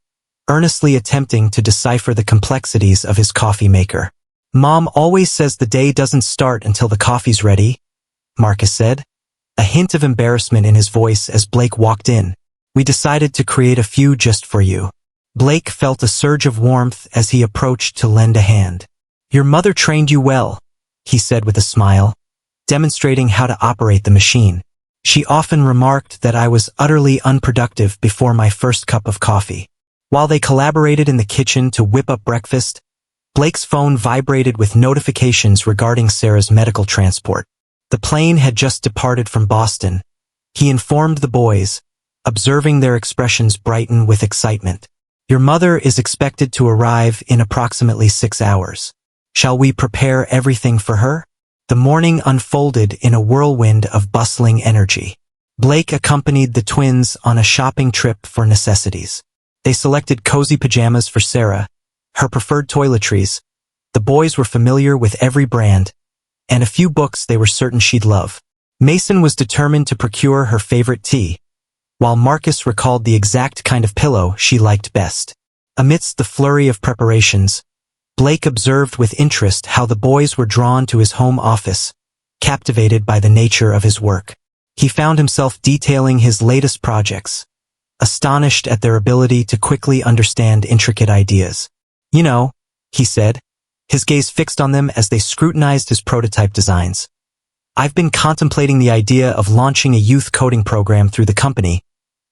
earnestly attempting to decipher the complexities of his coffee maker. "Mom always says the day doesn't start until the coffee's ready," Marcus said, a hint of embarrassment in his voice as Blake walked in. "We decided to create a few just for you." Blake felt a surge of warmth as he approached to lend a hand. "Your mother trained you well," he said with a smile, demonstrating how to operate the machine. "She often remarked that I was utterly unproductive before my first cup of coffee." While they collaborated in the kitchen to whip up breakfast, Blake's phone vibrated with notifications regarding Sarah's medical transport. The plane had just departed from Boston. He informed the boys, observing their expressions brighten with excitement. "Your mother is expected to arrive in approximately 6 hours. Shall we prepare everything for her?" The morning unfolded in a whirlwind of bustling energy. Blake accompanied the twins on a shopping trip for necessities. They selected cozy pajamas for Sarah, her preferred toiletries. The boys were familiar with every brand, and a few books they were certain she'd love. Mason was determined to procure her favorite tea, while Marcus recalled the exact kind of pillow she liked best. Amidst the flurry of preparations, Blake observed with interest how the boys were drawn to his home office, captivated by the nature of his work. He found himself detailing his latest projects, astonished at their ability to quickly understand intricate ideas. "You know," he said, his gaze fixed on them as they scrutinized his prototype designs. "I've been contemplating the idea of launching a youth coding program through the company,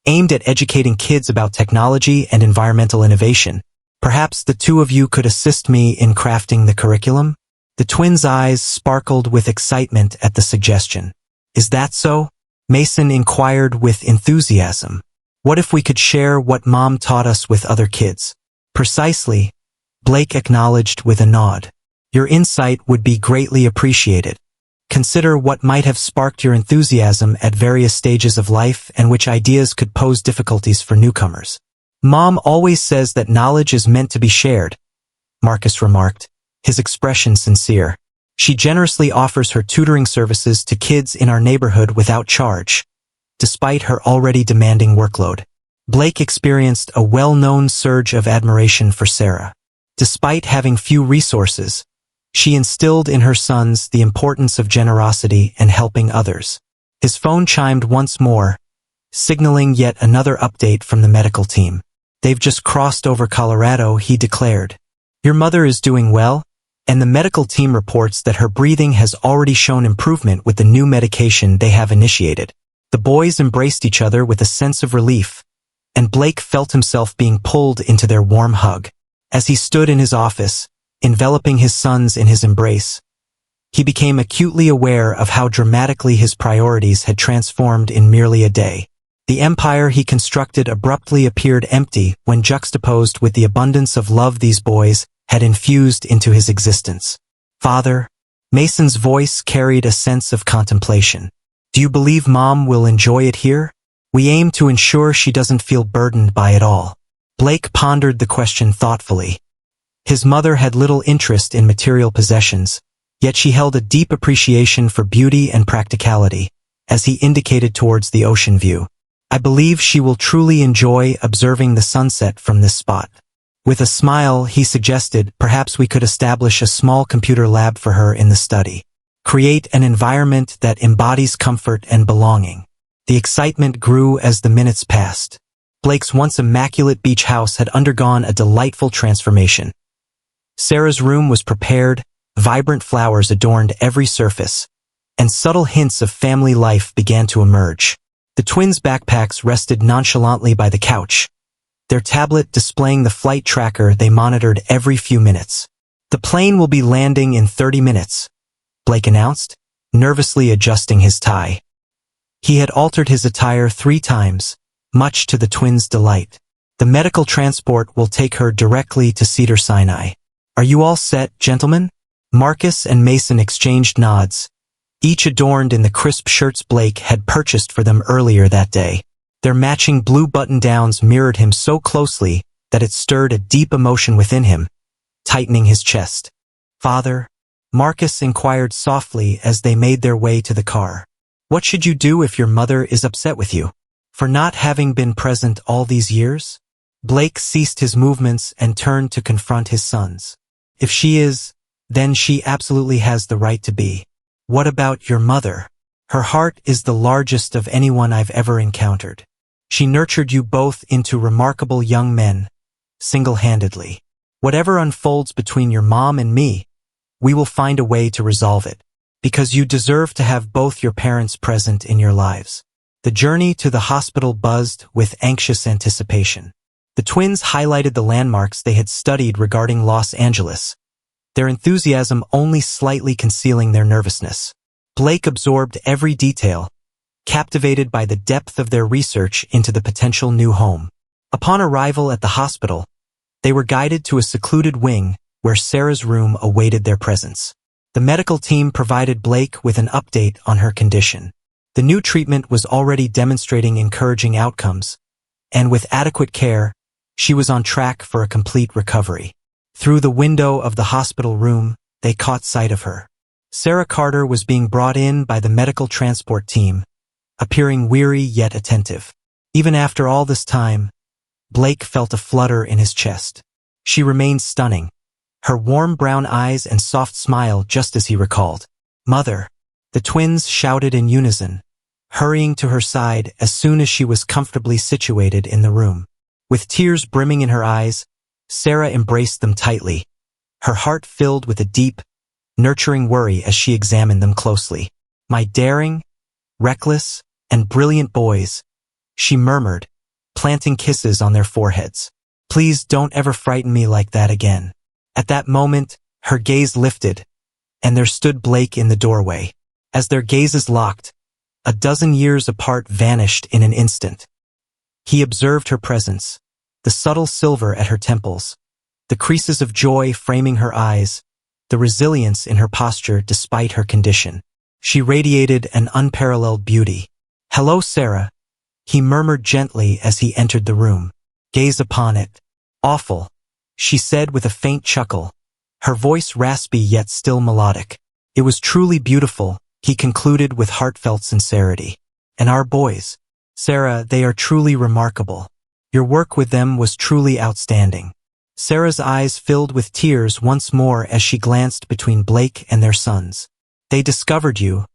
aimed at educating kids about technology and environmental innovation. Perhaps the two of you could assist me in crafting the curriculum?" The twins' eyes sparkled with excitement at the suggestion. "Is that so?" Mason inquired with enthusiasm. "What if we could share what Mom taught us with other kids?" "Precisely," Blake acknowledged with a nod. "Your insight would be greatly appreciated. Consider what might have sparked your enthusiasm at various stages of life and which ideas could pose difficulties for newcomers." "Mom always says that knowledge is meant to be shared," Marcus remarked, his expression sincere. "She generously offers her tutoring services to kids in our neighborhood without charge, despite her already demanding workload." Blake experienced a well-known surge of admiration for Sarah. Despite having few resources, she instilled in her sons the importance of generosity and helping others. His phone chimed once more, signaling yet another update from the medical team. "They've just crossed over Colorado," he declared. "Your mother is doing well, and the medical team reports that her breathing has already shown improvement with the new medication they have initiated." The boys embraced each other with a sense of relief, and Blake felt himself being pulled into their warm hug. As he stood in his office, enveloping his sons in his embrace, he became acutely aware of how dramatically his priorities had transformed in merely a day. The empire he constructed abruptly appeared empty when juxtaposed with the abundance of love these boys had infused into his existence. "Father," Mason's voice carried a sense of contemplation. "Do you believe Mom will enjoy it here? We aim to ensure she doesn't feel burdened by it all." Blake pondered the question thoughtfully. His mother had little interest in material possessions, yet she held a deep appreciation for beauty and practicality, as he indicated towards the ocean view. I believe she will truly enjoy observing the sunset from this spot. With a smile, he suggested perhaps we could establish a small computer lab for her in the study. Create an environment that embodies comfort and belonging. The excitement grew as the minutes passed. Blake's once immaculate beach house had undergone a delightful transformation. Sarah's room was prepared, vibrant flowers adorned every surface, and subtle hints of family life began to emerge. The twins' backpacks rested nonchalantly by the couch, their tablet displaying the flight tracker they monitored every few minutes. "The plane will be landing in 30 minutes, Blake announced, nervously adjusting his tie. He had altered his attire 3 times, much to the twins' delight. "The medical transport will take her directly to Cedars-Sinai. Are you all set, gentlemen?" Marcus and Mason exchanged nods, each adorned in the crisp shirts Blake had purchased for them earlier that day. Their matching blue button-downs mirrored him so closely that it stirred a deep emotion within him, tightening his chest. "Father," Marcus inquired softly as they made their way to the car, "what should you do if your mother is upset with you for not having been present all these years?" Blake ceased his movements and turned to confront his sons. "If she is, then she absolutely has the right to be. What about your mother? Her heart is the largest of anyone I've ever encountered. She nurtured you both into remarkable young men, single-handedly. Whatever unfolds between your mom and me, we will find a way to resolve it, because you deserve to have both your parents present in your lives." The journey to the hospital buzzed with anxious anticipation. The twins highlighted the landmarks they had studied regarding Los Angeles, their enthusiasm only slightly concealing their nervousness. Blake absorbed every detail, captivated by the depth of their research into the potential new home. Upon arrival at the hospital, they were guided to a secluded wing where Sarah's room awaited their presence. The medical team provided Blake with an update on her condition. The new treatment was already demonstrating encouraging outcomes, and with adequate care, she was on track for a complete recovery. Through the window of the hospital room, they caught sight of her. Sarah Carter was being brought in by the medical transport team, appearing weary yet attentive. Even after all this time, Blake felt a flutter in his chest. She remained stunning, her warm brown eyes and soft smile just as he recalled. "Mother!" The twins shouted in unison, hurrying to her side as soon as she was comfortably situated in the room. With tears brimming in her eyes, Sarah embraced them tightly, her heart filled with a deep, nurturing worry as she examined them closely. "My daring, reckless, and brilliant boys," she murmured, planting kisses on their foreheads. "Please don't ever frighten me like that again." At that moment, her gaze lifted, and there stood Blake in the doorway. As their gazes locked, a dozen years apart vanished in an instant. He observed her presence, the subtle silver at her temples, the creases of joy framing her eyes, the resilience in her posture despite her condition. She radiated an unparalleled beauty. "Hello, Sarah," he murmured gently as he entered the room. "Gaze upon it. Awful," she said with a faint chuckle, her voice raspy yet still melodic. "It was truly beautiful," he concluded with heartfelt sincerity. "And our boys, Sarah, they are truly remarkable. Your work with them was truly outstanding." Sarah's eyes filled with tears once more as she glanced between Blake and their sons. "They discovered you,"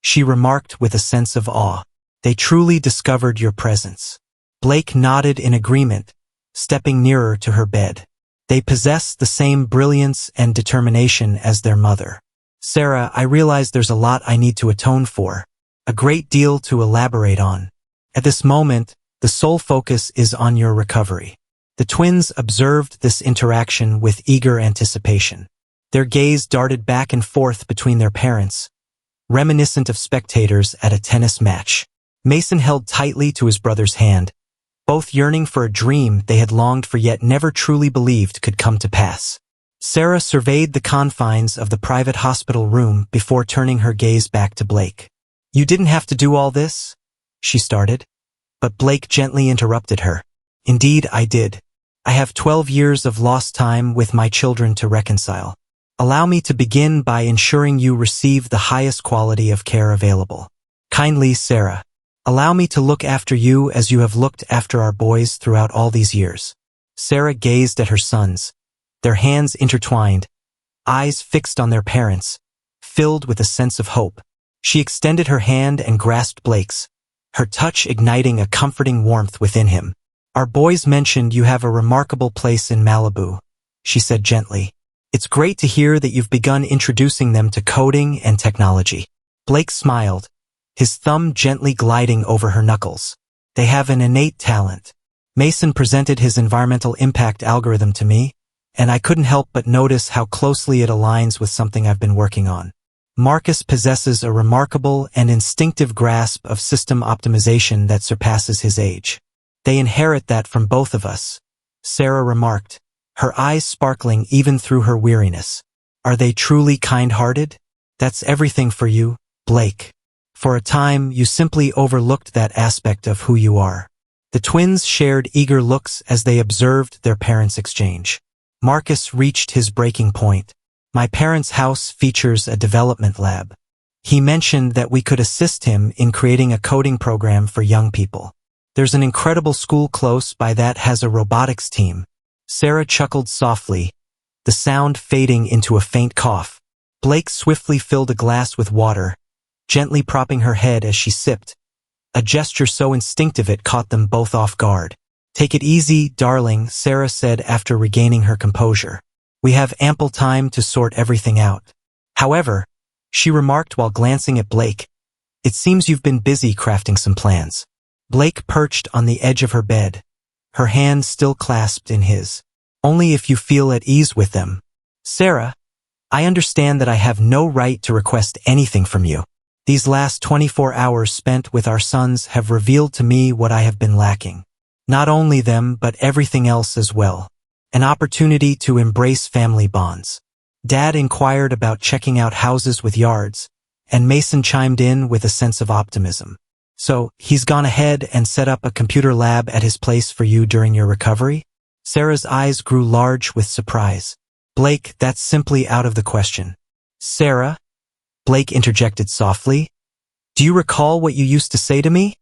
she remarked with a sense of awe. "They truly discovered your presence." Blake nodded in agreement, stepping nearer to her bed. "They possess the same brilliance and determination as their mother. Sarah, I realize there's a lot I need to atone for, a great deal to elaborate on. At this moment, the sole focus is on your recovery." The twins observed this interaction with eager anticipation. Their gaze darted back and forth between their parents, reminiscent of spectators at a tennis match. Mason held tightly to his brother's hand, both yearning for a dream they had longed for yet never truly believed could come to pass. Sarah surveyed the confines of the private hospital room before turning her gaze back to Blake. "You didn't have to do all this," she started, but Blake gently interrupted her. "Indeed, I did. I have 12 years of lost time with my children to reconcile. Allow me to begin by ensuring you receive the highest quality of care available. Kindly, Sarah." Allow me to look after you as you have looked after our boys throughout all these years. Sarah gazed at her sons, their hands intertwined, eyes fixed on their parents, filled with a sense of hope. She extended her hand and grasped Blake's, her touch igniting a comforting warmth within him. Our boys mentioned you have a remarkable place in Malibu, she said gently. It's great to hear that you've begun introducing them to coding and technology. Blake smiled, his thumb gently gliding over her knuckles. They have an innate talent. Mason presented his environmental impact algorithm to me, and I couldn't help but notice how closely it aligns with something I've been working on. Marcus possesses a remarkable and instinctive grasp of system optimization that surpasses his age. They inherit that from both of us, Sarah remarked, her eyes sparkling even through her weariness. Are they truly kind-hearted? That's everything for you, Blake. For a time, you simply overlooked that aspect of who you are. The twins shared eager looks as they observed their parents' exchange. Marcus reached his breaking point. My parents' house features a development lab. He mentioned that we could assist him in creating a coding program for young people. There's an incredible school close by that has a robotics team. Sarah chuckled softly, the sound fading into a faint cough. Blake swiftly filled a glass with water, gently propping her head as she sipped, a gesture so instinctive it caught them both off guard. Take it easy, darling, Sarah said after regaining her composure. We have ample time to sort everything out. However, she remarked while glancing at Blake, it seems you've been busy crafting some plans. Blake perched on the edge of her bed, her hand still clasped in his. Only if you feel at ease with them. Sarah, I understand that I have no right to request anything from you. These last 24 hours spent with our sons have revealed to me what I have been lacking. Not only them, but everything else as well. An opportunity to embrace family bonds. Dad inquired about checking out houses with yards, and Mason chimed in with a sense of optimism. So, he's gone ahead and set up a computer lab at his place for you during your recovery? Sarah's eyes grew large with surprise. Blake, that's simply out of the question. Sarah? Blake interjected softly. Do you recall what you used to say to me?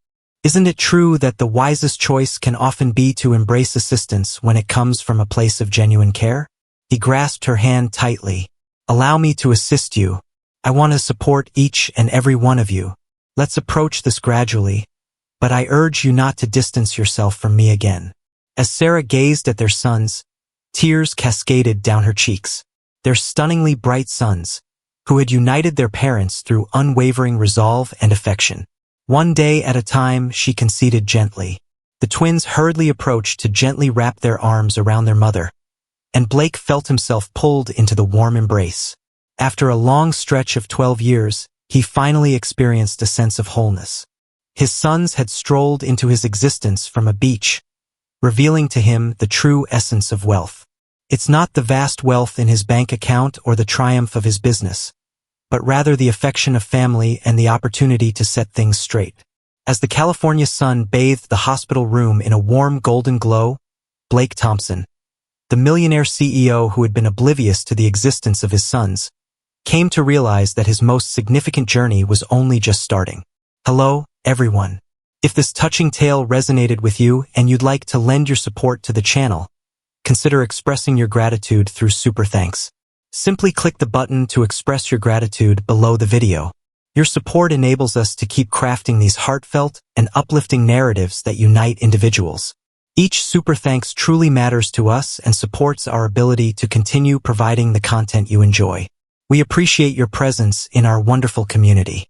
Isn't it true that the wisest choice can often be to embrace assistance when it comes from a place of genuine care? He grasped her hand tightly. Allow me to assist you. I want to support each and every one of you. Let's approach this gradually, but I urge you not to distance yourself from me again. As Sarah gazed at their sons, tears cascaded down her cheeks. Their stunningly bright sons, who had united their parents through unwavering resolve and affection. One day at a time, she conceded gently. The twins hurriedly approached to gently wrap their arms around their mother, and Blake felt himself pulled into the warm embrace. After a long stretch of 12 years, he finally experienced a sense of wholeness. His sons had strolled into his existence from a beach, revealing to him the true essence of wealth. It's not the vast wealth in his bank account or the triumph of his business, but rather the affection of family and the opportunity to set things straight. As the California sun bathed the hospital room in a warm golden glow, Blake Thompson, the millionaire CEO who had been oblivious to the existence of his sons, came to realize that his most significant journey was only just starting. Hello, everyone. If this touching tale resonated with you and you'd like to lend your support to the channel, consider expressing your gratitude through Super Thanks. Simply click the button to express your gratitude below the video. Your support enables us to keep crafting these heartfelt and uplifting narratives that unite individuals. Each Super Thanks truly matters to us and supports our ability to continue providing the content you enjoy. We appreciate your presence in our wonderful community.